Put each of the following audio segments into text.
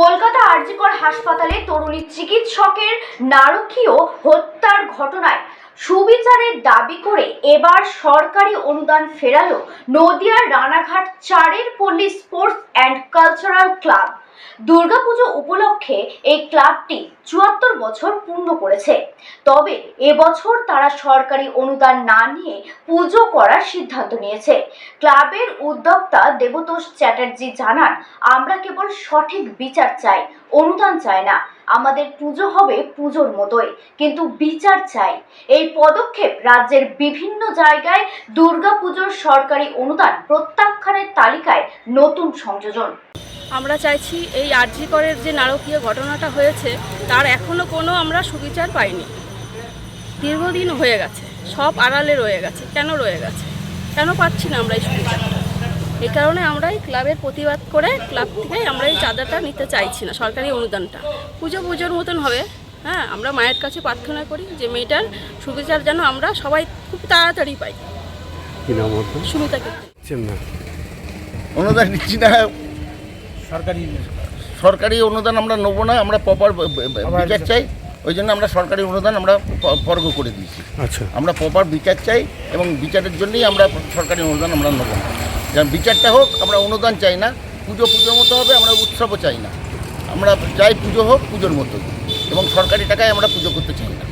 কলকাতা আরজিকর হাসপাতালে তরুণী চিকিৎসকের নারকীয় হত্যার ঘটনায় সুবিচারের দাবি করে এবার সরকারি অনুদান ফেরালো নদিয়ার রানাঘাট 4-এর পল্লী sports and cultural club. Durga Puja উপলক্ষে এই ক্লাবটি ৭৪ বছর পূর্ণ করেছে। তবে এবছর তারা সরকারি অনুদান না নিয়ে পুজো করার সিদ্ধান্ত নিয়েছে। ক্লাবের উদ্যোক্তা দেবতোষ চ্যাটার্জি জানান, আমরা কেবল সঠিক বিচার চাই, অনুদান চাই না। আমাদের পুজো হবে পুজোর মতোই, কিন্তু বিচার চাই। এই পদক্ষেপ রাজ্যের বিভিন্ন জায়গায় দুর্গাপুজোর সরকারি অনুদান প্রত্যাখ্যানের তালিকায় নতুন সংযোজন। আমরা চাইছি এই আরজিকরের যে নারকীয় ঘটনাটা হয়েছে তার এখনও কোনো আমরা সুবিচার পাইনি। দীর্ঘদিন হয়ে গেছে, সব আড়ালে রয়ে গেছে। কেন রয়ে গেছে, কেন পাচ্ছি না আমরা এই সুবিচার? এই কারণে আমরা এই ক্লাবের প্রতিবাদ করে ক্লাব থেকে আমরা এই চাঁদাটা নিতে চাইছি না, সরকারি অনুদানটা। পুজোর মতন হবে। হ্যাঁ, আমরা মায়ের কাছে প্রার্থনা করি যে মেয়েটার সুবিচার যেন আমরা সবাই খুব তাড়াতাড়ি পাই। সুমিতাকে অনুদান নিচ্ছি না, সরকারি অনুদান আমরা নেবো না, আমরা প্রপার বিচার চাই। ওই জন্য আমরা সরকারি অনুদান আমরা বর্গ করে দিয়েছি। আচ্ছা, আমরা প্রপার বিচার চাই এবং বিচারের জন্যই আমরা সরকারি অনুদান আমরা নেবো না। যেন বিচারটা হোক, আমরা অনুদান চাই না। পুজোর মতো হবে, আমরা উৎসবও চাই না। আমরা চাই পুজো হোক পুজোর মতো, এবং সরকারি টাকায় আমরা পুজো করতে চাই না।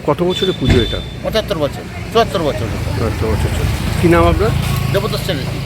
কত বছরের পুজো এটা? ৭৫ বছর, ৭৪ বছর। কী নাম আপনার? দেবতোষ চ্যাটার্জি।